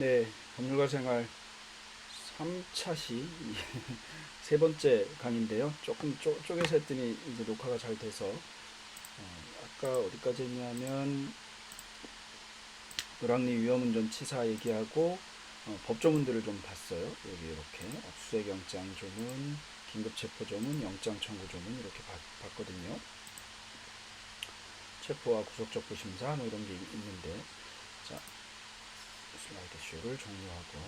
네, 법률가 생활 3차시 세 번째 강의인데요. 조금 쪼개서 했더니 이제 녹화가 잘 돼서 아까 어디까지 했냐면 노량리 위험운전 치사 얘기하고 법조문들을 좀 봤어요. 여기 이렇게 압수수색 영장 조문, 긴급체포 조문, 영장 청구 조문 이렇게 봤거든요. 체포와 구속적부 심사 뭐 이런 게 있는데, 자, 슬라이드 쇼를 종료하고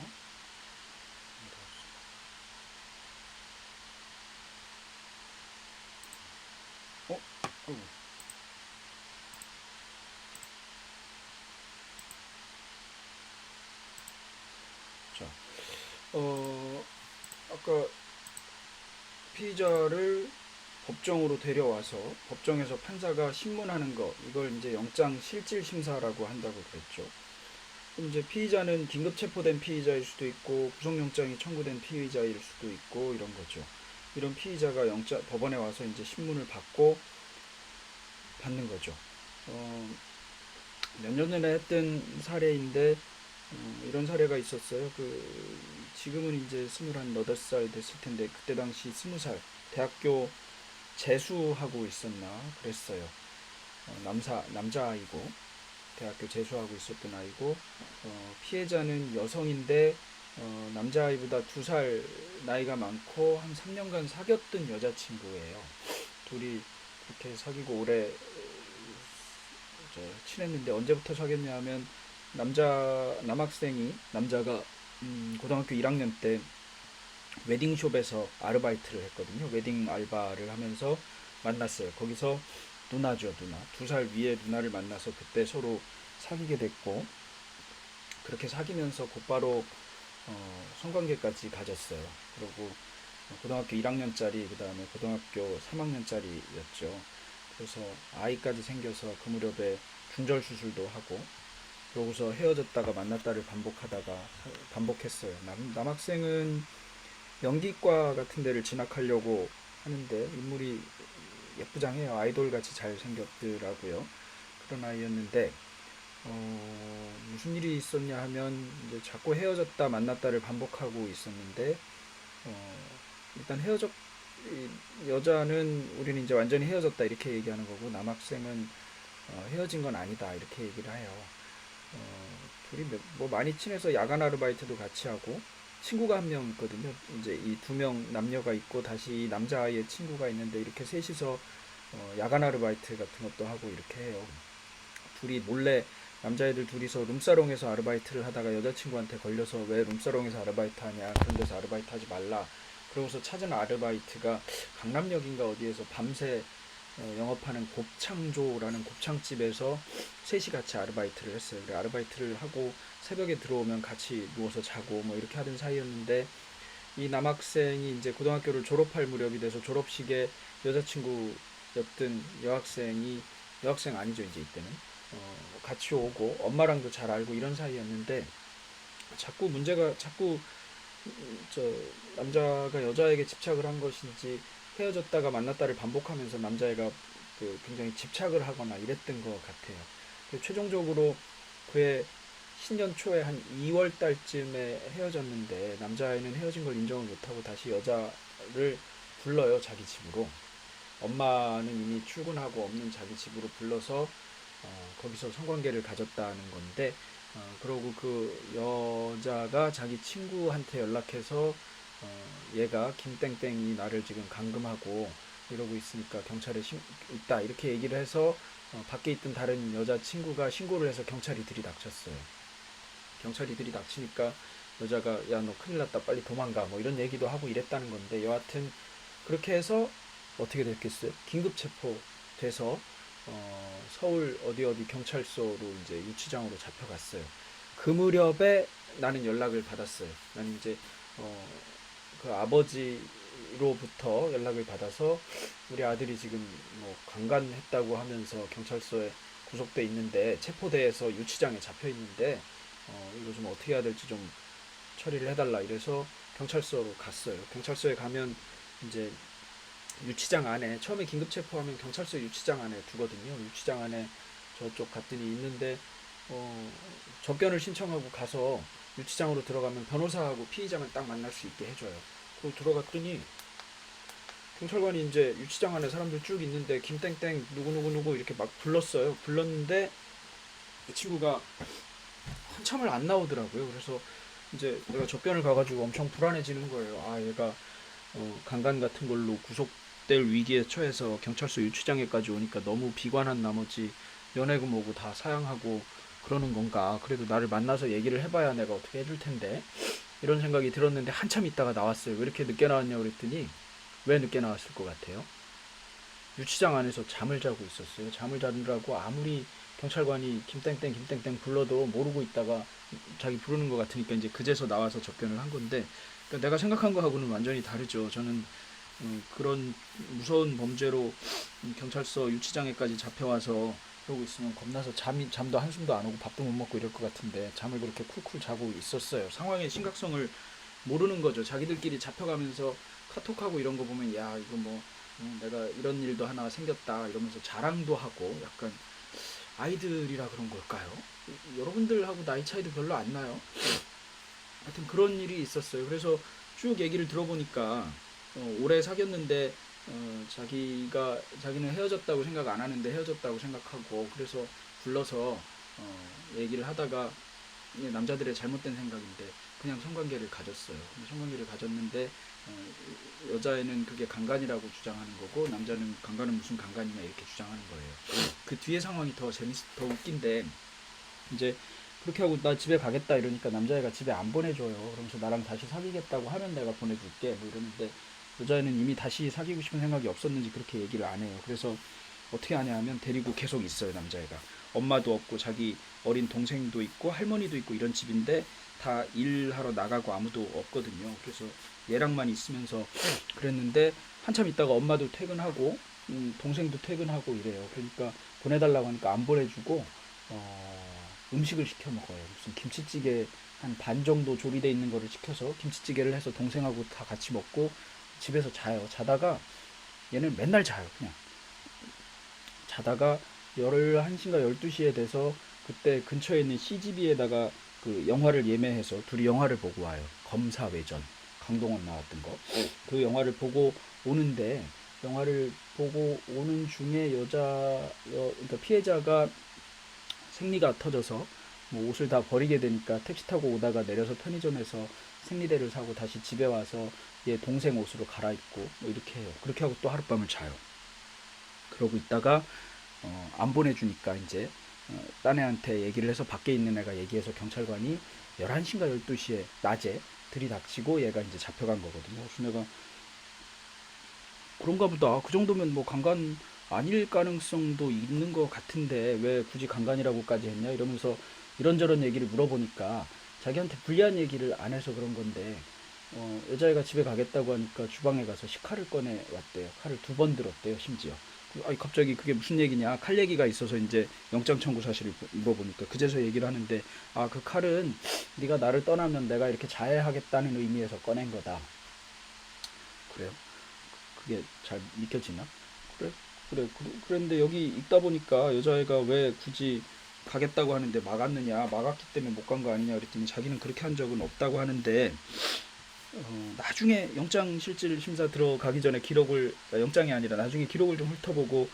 어? 어이구. 자, 아까 피의자를 법정으로 데려와서 법정에서 판사가 신문하는 거, 이걸 이제 영장 실질 심사라고 한다고 그랬죠. 그럼 이제 피의자는 긴급 체포된 피의자일 수도 있고 구속영장이 청구된 피의자일 수도 있고 이런 거죠. 이런 피의자가 법원에 와서 이제 신문을 받는 거죠. 몇 년 전에 했던 사례인데 이런 사례가 있었어요. 지금은 이제 28살 됐을 텐데 그때 당시 20살 대학교 재수하고 있었나 그랬어요. 남자아이고 대학교 재수하고 있었던 아이고, 피해자는 여성인데 남자아이보다 2살 나이가 많고 한 3년간 사귀었던 여자친구예요. 둘이 그렇게 사귀고 오래 친했는데, 언제부터 사귀었냐 하면 남자가 고등학교 1학년 때 웨딩숍에서 아르바이트를 했거든요. 웨딩 알바를 하면서 만났어요. 거기서 누나죠, 누나. 2살 위에 누나를 만나서 그때 서로 사귀게 됐고, 그렇게 사귀면서 곧바로 성관계까지 가졌어요. 그리고 고등학교 1학년짜리, 그 다음에 고등학교 3학년짜리였죠. 그래서 아이까지 생겨서 그 무렵에 중절 수술도 하고, 그러고서 헤어졌다가 만났다를 반복했어요. 남학생은 연기과 같은 데를 진학하려고 하는데 인물이 예쁘장해요. 아이돌 같이 잘 생겼더라고요. 그런 아이였는데 무슨 일이 있었냐 하면 이제 자꾸 헤어졌다 만났다를 반복하고 있었는데, 어, 일단 여자는 우리는 이제 완전히 헤어졌다 이렇게 얘기하는 거고, 남학생은 헤어진 건 아니다 이렇게 얘기를 해요. 둘이 뭐 많이 친해서 야간 아르바이트도 같이 하고, 친구가 한 명 있거든요. 이제 이 2명 남녀가 있고 다시 이 남자아이의 친구가 있는데, 이렇게 셋이서 야간 아르바이트 같은 것도 하고 이렇게 해요. 둘이 몰래, 남자애들 둘이서 룸사롱에서 아르바이트를 하다가 여자친구한테 걸려서 왜 룸사롱에서 아르바이트 하냐, 그런 데서 아르바이트 하지 말라, 그러고서 찾은 아르바이트가 강남역인가 어디에서 밤새 영업하는 곱창조라는 곱창집에서 셋이 같이 아르바이트를 했어요. 그래, 아르바이트를 하고 새벽에 들어오면 같이 누워서 자고 뭐 이렇게 하던 사이였는데, 이 남학생이 이제 고등학교를 졸업할 무렵이 돼서 졸업식에 여자친구였던 여학생 아니죠 이제 이때는, 같이 오고 엄마랑도 잘 알고 이런 사이였는데, 자꾸 저 남자가 여자에게 집착을 한 것인지 헤어졌다가 만났다를 반복하면서 남자애가 굉장히 집착을 하거나 이랬던 것 같아요. 최종적으로 그의 신년 초에 한 2월 달쯤에 헤어졌는데, 남자애는 헤어진 걸 인정을 못하고 다시 여자를 불러요, 자기 집으로. 엄마는 이미 출근하고 없는 자기 집으로 불러서 거기서 성관계를 가졌다는 건데, 그러고 그 여자가 자기 친구한테 연락해서 얘가 김땡땡이 나를 지금 감금하고 이러고 있으니까 경찰에 있다 이렇게 얘기를 해서 밖에 있던 다른 여자 친구가 신고를 해서 경찰이 들이닥쳤어요. 경찰이 들이닥치니까 여자가 야 너 큰일 났다 빨리 도망가 뭐 이런 얘기도 하고 이랬다는 건데, 여하튼 그렇게 해서 어떻게 됐겠어요? 긴급 체포돼서 서울 어디 경찰서로 이제 유치장으로 잡혀갔어요. 그 무렵에 나는 연락을 받았어요. 나는 이제 어, 그 아버지로부터 연락을 받아서 우리 아들이 지금 뭐 강간했다고 하면서 경찰서에 구속돼 있는데, 체포돼서 유치장에 잡혀 있는데 이거 좀 어떻게 해야 될지 좀 처리를 해달라 이래서 경찰서로 갔어요. 경찰서에 가면 이제 유치장 안에, 처음에 긴급 체포하면 경찰서 유치장 안에 두거든요. 유치장 안에 저쪽 갔더니 있는데 접견을 신청하고 가서 유치장으로 들어가면 변호사하고 피의자만 딱 만날 수 있게 해줘요. 그리고 들어갔더니 경찰관이 이제 유치장 안에 사람들 쭉 있는데 김땡땡 누구누구누구 이렇게 막 불렀어요. 불렀는데 그 친구가 한참을 안 나오더라고요. 그래서 이제 내가 접견을 가가지고 엄청 불안해지는 거예요. 아, 얘가 강간 같은 걸로 구속될 위기에 처해서 경찰서 유치장에까지 오니까 너무 비관한 나머지 연애금 오고 다 사양하고 그러는 건가. 그래도 나를 만나서 얘기를 해봐야 내가 어떻게 해줄 텐데. 이런 생각이 들었는데 한참 있다가 나왔어요. 왜 이렇게 늦게 나왔냐고 그랬더니 왜 늦게 나왔을 것 같아요? 유치장 안에서 잠을 자고 있었어요. 잠을 자느라고 아무리 경찰관이 김땡땡 김땡땡 불러도 모르고 있다가 자기 부르는 것 같으니까 이제 그제서 나와서 접견을 한 건데, 그러니까 내가 생각한 거하고는 완전히 다르죠. 저는 그런 무서운 범죄로 경찰서 유치장에까지 잡혀와서 그러고 있으면 겁나서 잠도 한숨도 안 오고 밥도 못 먹고 이럴 것 같은데 잠을 그렇게 쿨쿨 자고 있었어요. 상황의 심각성을 모르는 거죠. 자기들끼리 잡혀가면서 카톡하고 이런 거 보면 야 이거 뭐 내가 이런 일도 하나 생겼다 이러면서 자랑도 하고 약간 아이들이라 그런 걸까요? 여러분들하고 나이 차이도 별로 안 나요. 하여튼 그런 일이 있었어요. 그래서 쭉 얘기를 들어보니까 오래 사귀었는데 자기는 헤어졌다고 생각 안 하는데 헤어졌다고 생각하고 그래서 불러서 얘기를 하다가 남자들의 잘못된 생각인데 그냥 성관계를 가졌어요. 성관계를 가졌는데 여자애는 그게 강간이라고 주장하는 거고 남자는 강간은 무슨 강간이냐 이렇게 주장하는 거예요. 그 뒤에 상황이 더 웃긴데 이제 그렇게 하고 나 집에 가겠다 이러니까 남자애가 집에 안 보내줘요. 그러면서 나랑 다시 사귀겠다고 하면 내가 보내줄게 뭐 이러는데 여자애는 이미 다시 사귀고 싶은 생각이 없었는지 그렇게 얘기를 안 해요. 그래서 어떻게 하냐 하면 데리고 계속 있어요. 남자애가 엄마도 없고 자기 어린 동생도 있고 할머니도 있고 이런 집인데 다 일하러 나가고 아무도 없거든요. 그래서 얘랑만 있으면서 그랬는데 한참 있다가 엄마도 퇴근하고 동생도 퇴근하고 이래요. 그러니까 보내달라고 하니까 안 보내주고 음식을 시켜 먹어요. 무슨 김치찌개 한 반 정도 조리돼 있는 거를 시켜서 김치찌개를 해서 동생하고 다 같이 먹고 집에서 자요. 자다가 얘는 맨날 자요. 그냥 자다가 11시인가 12시에 돼서 그때 근처에 있는 CGV에다가 그 영화를 예매해서 둘이 영화를 보고 와요. 검사외전. 강동원 나왔던 거. 그 영화를 보고 오는데 영화를 보고 오는 중에 그러니까 피해자가 생리가 터져서 뭐 옷을 다 버리게 되니까 택시 타고 오다가 내려서 편의점에서 생리대를 사고 다시 집에 와서 얘 동생 옷으로 갈아입고 뭐 이렇게 해요. 그렇게 하고 또 하룻밤을 자요. 그러고 있다가 안 보내주니까 이제 딴 애한테 얘기를 해서 밖에 있는 애가 얘기해서 경찰관이 11시인가 12시에 낮에 들이닥치고 얘가 이제 잡혀간 거거든요. 그래서 내가 그런가 보다. 그 정도면 뭐 강간 아닐 가능성도 있는 것 같은데 왜 굳이 강간이라고까지 했냐 이러면서 이런저런 얘기를 물어보니까 자기한테 불리한 얘기를 안 해서 그런 건데 여자애가 집에 가겠다고 하니까 주방에 가서 식칼을 꺼내 왔대요. 칼을 2번 들었대요, 심지어. 아니, 갑자기 그게 무슨 얘기냐? 칼 얘기가 있어서 이제 영장 청구 사실을 물어보니까 그제서 얘기를 하는데 아, 그 칼은 네가 나를 떠나면 내가 이렇게 자해하겠다는 의미에서 꺼낸 거다. 그래요? 그게 잘 믿겨지나? 그래? 그랬는데 여기 있다 보니까 여자애가 왜 굳이 가겠다고 하는데 막았느냐? 막았기 때문에 못 간 거 아니냐? 그랬더니 자기는 그렇게 한 적은 없다고 하는데 나중에 영장실질 심사 들어가기 전에 영장이 아니라 나중에 기록을 좀 훑어보고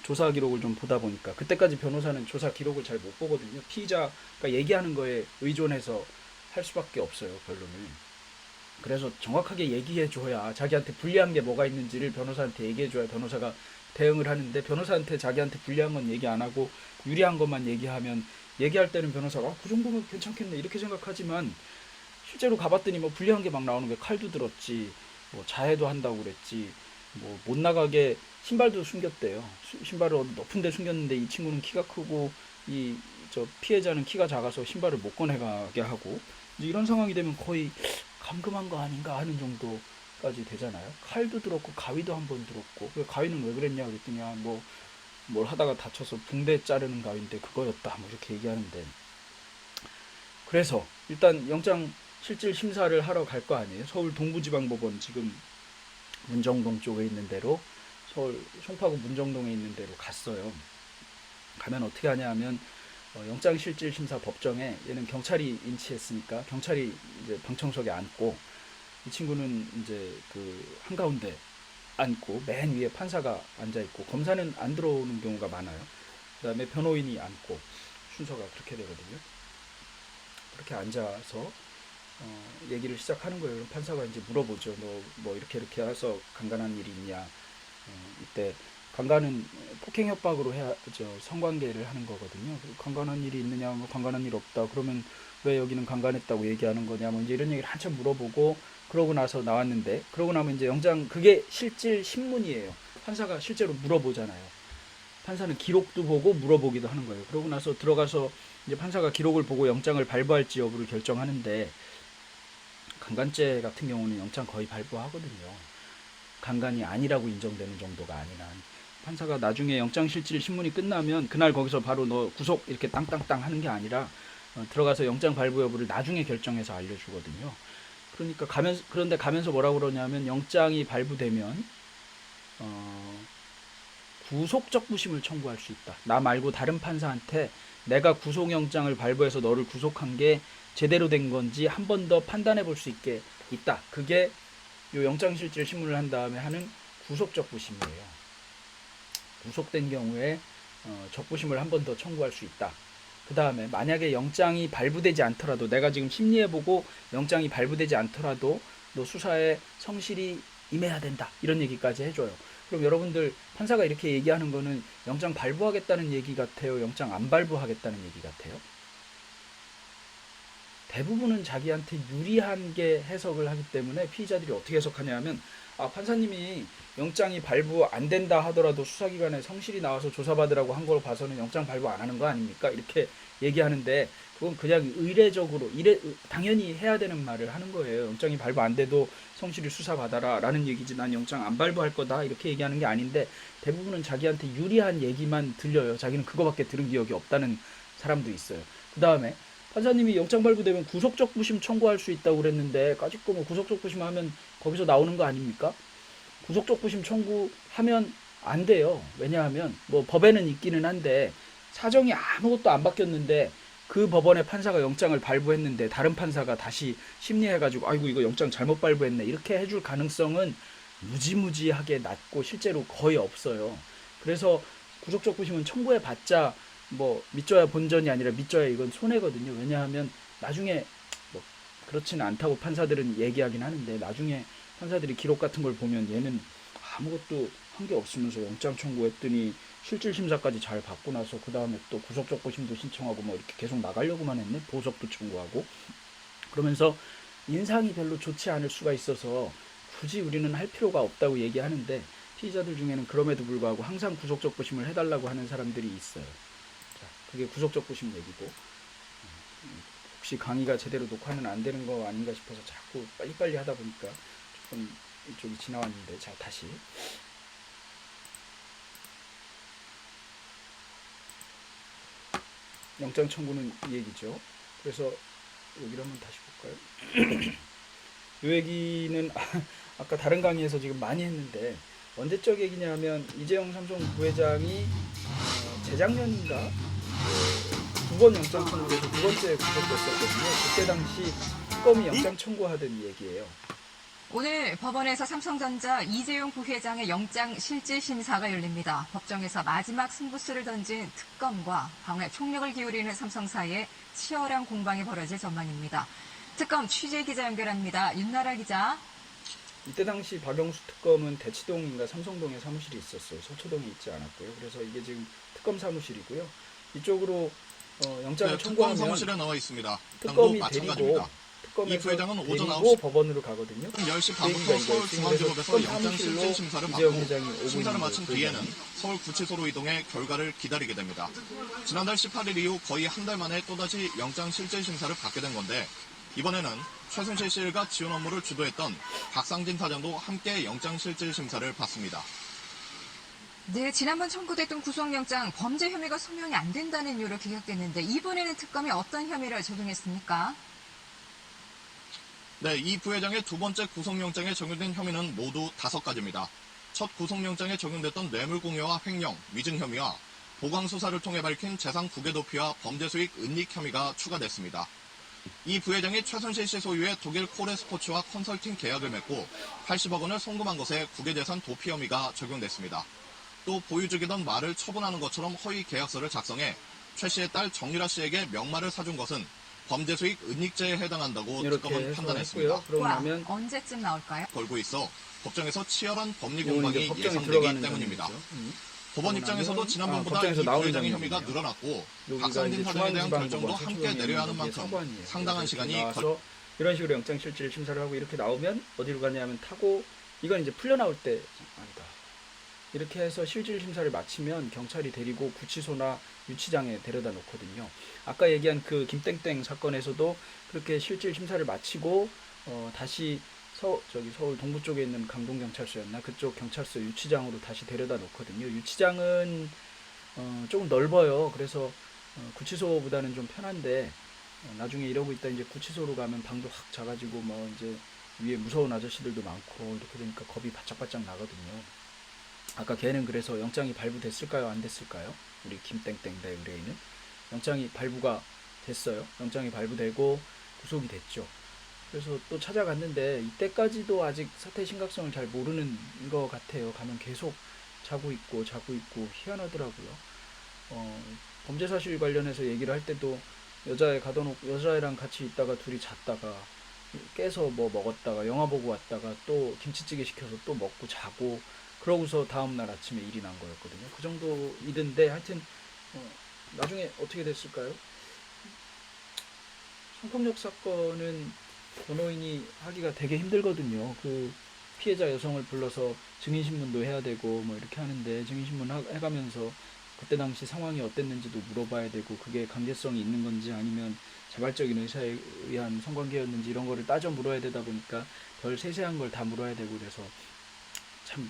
조사 기록을 좀 보다 보니까 그때까지 변호사는 조사 기록을 잘 못 보거든요. 피의자가 얘기하는 거에 의존해서 할 수밖에 없어요, 변론을. 그래서 정확하게 얘기해줘야 자기한테 불리한 게 뭐가 있는지를 변호사한테 얘기해줘야 변호사가 대응을 하는데 변호사한테 자기한테 불리한 건 얘기 안 하고 유리한 것만 얘기하면 얘기할 때는 변호사가 그 정도면 괜찮겠네 이렇게 생각하지만 실제로 가봤더니 뭐 불리한 게 막 나오는 게 칼도 들었지 뭐 자해도 한다고 그랬지 뭐 못 나가게 신발도 숨겼대요. 신발을 어디 높은 데 숨겼는데 이 친구는 키가 크고 이 저 피해자는 키가 작아서 신발을 못 꺼내가게 하고 이제 이런 상황이 되면 거의 감금한 거 아닌가 하는 정도까지 되잖아요. 칼도 들었고 가위도 한 번 들었고 그 가위는 왜 그랬냐 그랬더니 뭐 뭘 하다가 다쳐서 붕대 자르는 가위인데 그거였다 뭐 이렇게 얘기하는데 그래서 일단 영장 실질 심사를 하러 갈 거 아니에요. 서울 동부지방법원 지금 문정동 쪽에 있는 데로 서울 송파구 문정동에 있는 데로 갔어요. 가면 어떻게 하냐 하면 영장실질심사 법정에 얘는 경찰이 인치했으니까 경찰이 이제 방청석에 앉고 이 친구는 이제 그 한가운데 앉고 맨 위에 판사가 앉아 있고 검사는 안 들어오는 경우가 많아요. 그다음에 변호인이 앉고 순서가 그렇게 되거든요. 그렇게 앉아서 얘기를 시작하는 거예요. 그럼 판사가 이제 물어보죠. 너 뭐 이렇게 해서 강간한 일이 있냐? 이때 강간은 폭행 협박으로 성관계를 하는 거거든요. 강간한 일이 있느냐? 뭐 강간한 일 없다. 그러면 왜 여기는 강간했다고 얘기하는 거냐? 뭐 이제 이런 얘기를 한참 물어보고 그러고 나서 나왔는데 그러고 나면 이제 영장 그게 실질 신문이에요. 판사가 실제로 물어보잖아요. 판사는 기록도 보고 물어보기도 하는 거예요. 그러고 나서 들어가서 이제 판사가 기록을 보고 영장을 발부할지 여부를 결정하는데 강간죄 같은 경우는 영장 거의 발부하거든요. 강간이 아니라고 인정되는 정도가 아닌 한 판사가 나중에 영장실질 신문이 끝나면 그날 거기서 바로 너 구속 이렇게 땅땅땅 하는 게 아니라 들어가서 영장 발부 여부를 나중에 결정해서 알려주거든요. 그러니까 그런데 가면서 뭐라고 그러냐면 영장이 발부되면 구속적 부심을 청구할 수 있다. 나 말고 다른 판사한테 내가 구속영장을 발부해서 너를 구속한 게 제대로 된 건지 한 번 더 판단해 볼 수 있게 있다. 그게 요 영장실질 신문을 한 다음에 하는 구속적 부심이에요. 구속된 경우에 적부심을 한 번 더 청구할 수 있다. 그 다음에 만약에 영장이 발부되지 않더라도 내가 지금 심리해보고 영장이 발부되지 않더라도 너 수사에 성실히 임해야 된다. 이런 얘기까지 해줘요. 그럼 여러분들 판사가 이렇게 얘기하는 거는 영장 발부하겠다는 얘기 같아요? 영장 안 발부하겠다는 얘기 같아요? 대부분은 자기한테 유리한 게 해석을 하기 때문에 피의자들이 어떻게 해석하냐 하면 판사님이 영장이 발부 안 된다 하더라도 수사기관에 성실히 나와서 조사받으라고 한 걸 봐서는 영장 발부 안 하는 거 아닙니까? 이렇게 얘기하는데 그건 그냥 의례적으로 당연히 해야 되는 말을 하는 거예요. 영장이 발부 안 돼도 성실히 수사받아라 라는 얘기지 난 영장 안 발부할 거다 이렇게 얘기하는 게 아닌데 대부분은 자기한테 유리한 얘기만 들려요. 자기는 그거밖에 들은 기억이 없다는 사람도 있어요. 그 다음에 판사님이 영장 발부되면 구속적 부심 청구할 수 있다고 그랬는데 까짓거 뭐 구속적 부심 하면 거기서 나오는 거 아닙니까? 구속적 부심 청구하면 안 돼요. 왜냐하면 뭐 법에는 있기는 한데 사정이 아무것도 안 바뀌었는데 그 법원의 판사가 영장을 발부했는데 다른 판사가 다시 심리해가지고 아이고 이거 영장 잘못 발부했네 이렇게 해줄 가능성은 무지무지하게 낮고 실제로 거의 없어요. 그래서 구속적 부심은 청구해봤자 뭐 믿져야 본전이 아니라 믿져야 이건 손해거든요. 왜냐하면 나중에 뭐 그렇지는 않다고 판사들은 얘기하긴 하는데 나중에 판사들이 기록 같은 걸 보면 얘는 아무것도 한 게 없으면서 영장 청구했더니 실질심사까지 잘 받고 나서 그 다음에 또 구속적 부심도 신청하고 뭐 이렇게 계속 나가려고만 했네. 보석도 청구하고 그러면서 인상이 별로 좋지 않을 수가 있어서 굳이 우리는 할 필요가 없다고 얘기하는데 피의자들 중에는 그럼에도 불구하고 항상 구속적 부심을 해달라고 하는 사람들이 있어요. 자, 그게 구속적 부심 얘기고 혹시 강의가 제대로 녹화는 안 되는 거 아닌가 싶어서 자꾸 빨리빨리 하다 보니까 조금 이쪽이 지나왔는데 자 다시 영장 청구는 이 얘기죠. 그래서 여기를 한번 다시 볼까요? 이 얘기는 아까 다른 강의에서 지금 많이 했는데 언제적 얘기냐면 이재용 삼성 부회장이 재작년인가 두 번 영장 청구돼서 두 번째 구속됐었거든요. 그때 당시 특검이 영장 청구하던 얘기예요. 오늘 법원에서 삼성전자 이재용 부회장의 영장 실질 심사가 열립니다. 법정에서 마지막 승부수를 던진 특검과 방어에 총력을 기울이는 삼성 사이에 치열한 공방이 벌어질 전망입니다. 특검 취재 기자 연결합니다. 윤나라 기자. 이때 당시 박영수 특검은 대치동인가 삼성동에 사무실이 있었어요. 서초동에 있지 않았고요. 그래서 이게 지금 특검 사무실이고요. 이쪽으로 영장을 청구하면 특검 사무실에 나와 있습니다. 특검이 데리고 이 부회장은 오전 데리고 9시 법원으로 가거든요. 10시 반부터 서울중앙지법에서 영장 실질 심사를 맡고 심사를 마친 뒤에는 서울구치소로 이동해 결과를 기다리게 됩니다. 지난달 18일 이후 거의 한 달 만에 또다시 영장 실질 심사를 받게 된 건데 이번에는 최순실 씨 일가 지원 업무를 주도했던 박상진 사장도 함께 영장 실질 심사를 받습니다. 네, 지난번 청구됐던 구속영장 범죄 혐의가 소명이 안 된다는 이유로 기각됐는데 이번에는 특검이 어떤 혐의를 적용했습니까? 네, 이 부회장의 두 번째 구속영장에 적용된 혐의는 모두 5가지입니다. 첫 구속영장에 적용됐던 뇌물공여와 횡령, 위증 혐의와 보강 수사를 통해 밝힌 재산 국외 도피와 범죄 수익 은닉 혐의가 추가됐습니다. 이 부회장이 최순실 씨 소유의 독일 코레스포츠와 컨설팅 계약을 맺고 80억 원을 송금한 것에 국외재산 도피 혐의가 적용됐습니다. 또 보유 중이던 말을 처분하는 것처럼 허위 계약서를 작성해 최 씨의 딸 정유라 씨에게 명말을 사준 것은 범죄 수익 은닉죄에 해당한다고 특검은 판단했습니다. 그러고 나면 언제쯤 나올까요? 걸고 있어 법정에서 치열한 법리 이건 공방이 이제 법정에 예상되기 들어가는 때문입니다. 장면이죠. 법원 입장에서도 지난번보다 법정에서 이 나오는 부회장의 혐의가 장면이네요. 늘어났고 여기가 박상진 이제 사장에 대한 결정도 중앙지방법원 함께 내려야 하는 서초동에 있는 만큼 사관이에요. 상당한 그래서 시간이 나와서 이런 식으로 영장실질 심사를 하고 이렇게 나오면 어디로 가냐면 타고 이건 이제 풀려 나올 때 아니다. 이렇게 해서 실질 심사를 마치면 경찰이 데리고 구치소나 유치장에 데려다 놓거든요. 아까 얘기한 그 김땡땡 사건에서도 그렇게 실질 심사를 마치고 다시 서울 동부 쪽에 있는 강동경찰서였나 그쪽 경찰서 유치장으로 다시 데려다 놓거든요. 유치장은 조금 넓어요. 그래서 구치소보다는 좀 편한데 나중에 이러고 있다 이제 구치소로 가면 방도 확 작아지고 뭐 이제 위에 무서운 아저씨들도 많고 이렇게 되니까 겁이 바짝바짝 나거든요. 아까 걔는 그래서 영장이 발부됐을까요? 안 됐을까요? 우리 김땡땡 대 의뢰인은 영장이 발부가 됐어요. 영장이 발부되고 구속이 됐죠. 그래서 또 찾아갔는데 이때까지도 아직 사태의 심각성을 잘 모르는 것 같아요. 가면 계속 자고 있고 희한하더라고요. 범죄 사실 관련해서 얘기를 할 때도 여자애랑 같이 있다가 둘이 잤다가 깨서 뭐 먹었다가 영화 보고 왔다가 또 김치찌개 시켜서 또 먹고 자고 그러고서 다음날 아침에 일이 난 거였거든요. 그 정도 일인데 하여튼 나중에 어떻게 됐을까요? 성폭력 사건은 변호인이 하기가 되게 힘들거든요. 그 피해자 여성을 불러서 증인신문도 해야 되고 뭐 이렇게 하는데 증인신문 해가면서 그때 당시 상황이 어땠는지도 물어봐야 되고 그게 강제성이 있는 건지 아니면 자발적인 의사에 의한 성관계였는지 이런 거를 따져 물어야 되다 보니까 별 세세한 걸 다 물어야 되고 그래서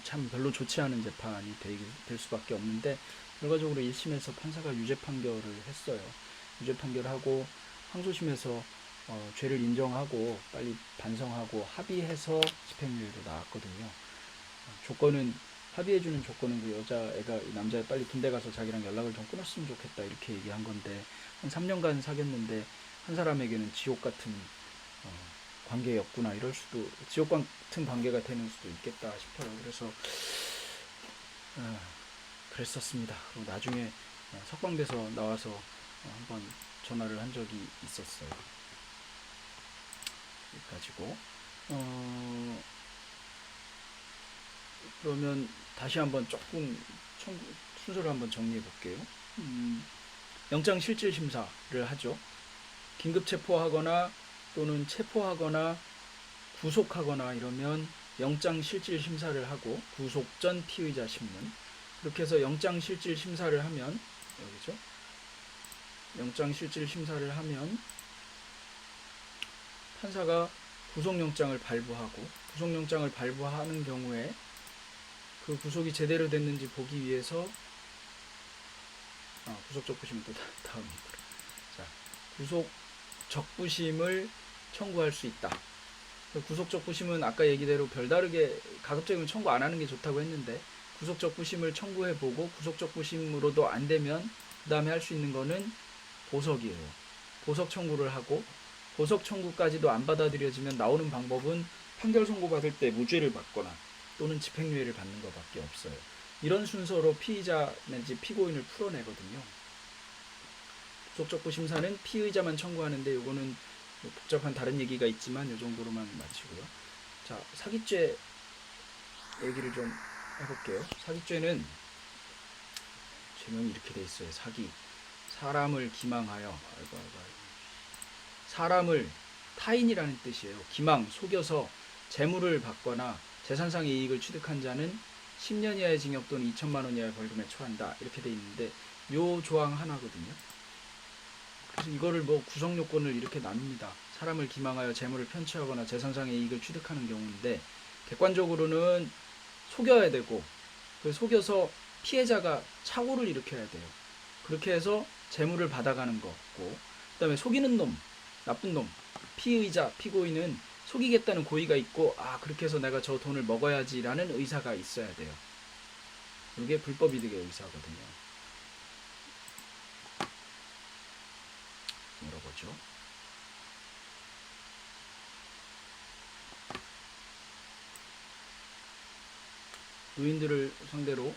참 별로 좋지 않은 재판이 될 수밖에 없는데 결과적으로 1심에서 판사가 유죄 판결을 했어요. 유죄 판결하고 항소심에서 죄를 인정하고 빨리 반성하고 합의해서 집행유예로 나왔거든요. 합의해주는 조건은 그 여자애가 남자애 빨리 군대 가서 자기랑 연락을 좀 끊었으면 좋겠다 이렇게 얘기한 건데 한 3년간 사귀었는데 한 사람에게는 지옥 같은 관계였구나 이럴 수도 지옥 같은 관계가 되는 수도 있겠다 싶어요. 그래서 그랬었습니다. 그리고 나중에 석방돼서 나와서 한번 전화를 한 적이 있었어요. 가지고 그러면 다시 한번 조금 순서를 한번 정리해 볼게요. 영장 실질 심사를 하죠. 긴급 체포하거나 또는 체포하거나 구속하거나 이러면 영장 실질 심사를 하고 구속 전 피의자 신문 이렇게 해서 영장 실질 심사를 하면 여기죠. 영장 실질 심사를 하면 판사가 구속영장을 발부하고 구속영장을 발부하는 경우에 그 구속이 제대로 됐는지 보기 위해서 구속 적부심은 또 다음이고요. 자, 구속 적부심을 청구할 수 있다. 구속 적부심은 아까 얘기대로 별다르게 가급적이면 청구 안 하는 게 좋다고 했는데 구속 적부심을 청구해 보고 구속 적부심으로도 안 되면 그 다음에 할 수 있는 거는 보석이에요. 보석 청구를 하고 보석 청구까지도 안 받아들여지면 나오는 방법은 판결 선고받을 때 무죄를 받거나 또는 집행유예를 받는 것밖에 없어요. 이런 순서로 피의자 내지 피고인을 풀어내거든요. 구속적부 심사는 피의자만 청구하는데 이거는 복잡한 다른 얘기가 있지만 이 정도로만 마치고요. 자, 사기죄 얘기를 좀 해볼게요. 사기죄는 죄명이 이렇게 돼 있어요. 사기. 사람을 기망하여 사람을 타인이라는 뜻이에요. 기망, 속여서 재물을 받거나 재산상의 이익을 취득한 자는 10년 이하의 징역 또는 2천만 원 이하의 벌금에 처한다. 이렇게 돼 있는데 요 조항 하나거든요. 그래서 이거를 뭐 구성 요건을 이렇게 나눕니다. 사람을 기망하여 재물을 편취하거나 재산상의 이익을 취득하는 경우인데 객관적으로는 속여야 되고 그 속여서 피해자가 착오를 일으켜야 돼요. 그렇게 해서 재물을 받아가는 거고 그 다음에 속이는 놈, 나쁜 놈, 피의자, 피고인은 속이겠다는 고의가 있고 그렇게 해서 내가 저 돈을 먹어야지 라는 의사가 있어야 돼요. 이게 불법 이득의 의사거든요. 거죠. 노인들을 상대로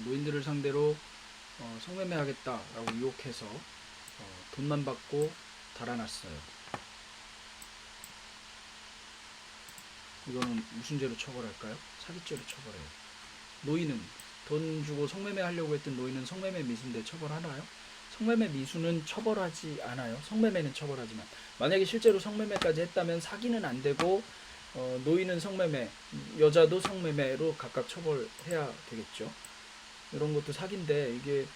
노인들을 상대로 성매매하겠다라고 유혹해서 돈만 받고 달아났어요. 이거는 무슨 죄로 처벌할까요? 사기죄로 처벌해요. 노인은 돈 주고 성매매 하려고 했던 노인은 성매매 미수인데 처벌하나요? 성매매 미수는 처벌하지 않아요. 성매매는 처벌하지만 만약에 실제로 성매매까지 했다면 사기는 안 되고 노인은 성매매, 여자도 성매매로 각각 처벌해야 되겠죠. 이런 것도 사기인데 이게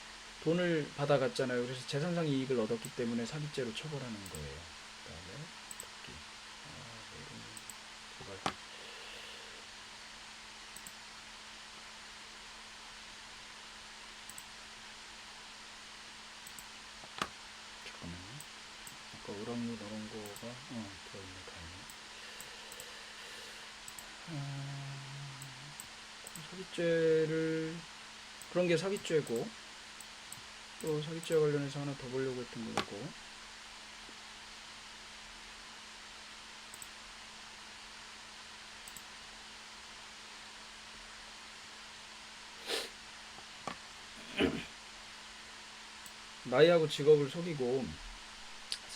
돈을 받아갔잖아요. 그래서 재산상 이익을 얻었기 때문에 사기죄로 처벌하는 거예요. 그다음에 토끼. 고발. 잠깐만요. 아까 오랑류 이런 거가 들어있네. 다행히. 사기죄를 그런 게 사기죄고 또 사기죄와 관련해서 하나 더 보려고 했던 거고 나이하고 직업을 속이고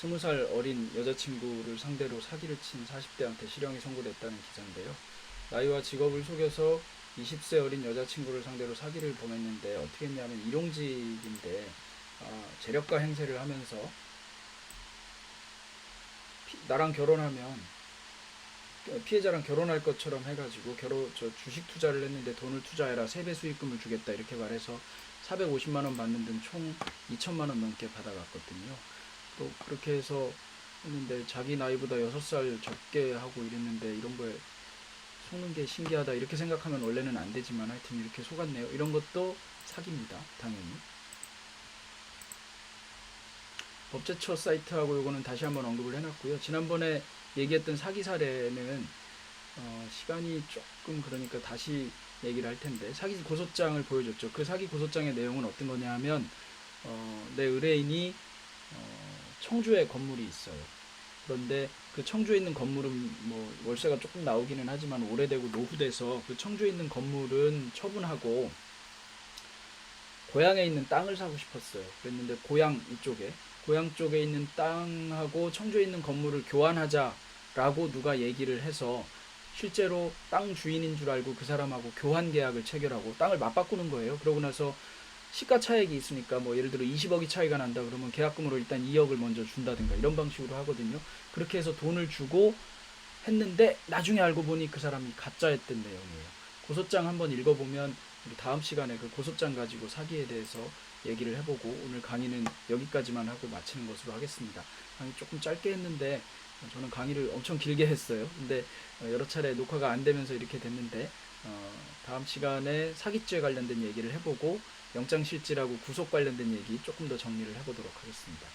20살 어린 여자친구를 상대로 사기를 친 40대한테 실형이 선고됐다는 기사인데요. 나이와 직업을 속여서 20세 어린 여자친구를 상대로 사기를 범했는데 어떻게 했냐면 일용직인데 재력가 행세를 하면서 나랑 결혼하면 피해자랑 결혼할 것처럼 해가지고 주식 투자를 했는데 돈을 투자해라 3배 수익금을 주겠다 이렇게 말해서 450만원 받는 등 총 2천만원 넘게 받아갔거든요. 또 그렇게 해서 했는데 자기 나이보다 6살 적게 하고 이랬는데 이런 거에 속는 게 신기하다 이렇게 생각하면 원래는 안 되지만 하여튼 이렇게 속았네요. 이런 것도 사기입니다. 당연히. 법제처 사이트하고 요거는 다시 한번 언급을 해놨고요. 지난번에 얘기했던 사기 사례는 시간이 조금 그러니까 다시 얘기를 할 텐데 사기 고소장을 보여줬죠. 그 사기 고소장의 내용은 어떤 거냐 하면 내 의뢰인이 청주에 건물이 있어요. 그런데 그 청주에 있는 건물은 뭐 월세가 조금 나오기는 하지만 오래되고 노후돼서 그 청주에 있는 건물은 처분하고 고향에 있는 땅을 사고 싶었어요. 그랬는데 고향 쪽에 있는 땅하고 청주에 있는 건물을 교환하자라고 누가 얘기를 해서 실제로 땅 주인인 줄 알고 그 사람하고 교환 계약을 체결하고 땅을 맞바꾸는 거예요. 그러고 나서 시가 차익이 있으니까 뭐 예를 들어 20억이 차이가 난다 그러면 계약금으로 일단 2억을 먼저 준다든가 이런 방식으로 하거든요. 그렇게 해서 돈을 주고 했는데 나중에 알고 보니 그 사람이 가짜였던 내용이에요. 고소장 한번 읽어보면 우리 다음 시간에 그 고소장 가지고 사기에 대해서 얘기를 해보고 오늘 강의는 여기까지만 하고 마치는 것으로 하겠습니다. 강의 조금 짧게 했는데 저는 강의를 엄청 길게 했어요. 근데 여러 차례 녹화가 안 되면서 이렇게 됐는데 다음 시간에 사기죄 관련된 얘기를 해보고 영장실질하고 구속 관련된 얘기 조금 더 정리를 해보도록 하겠습니다.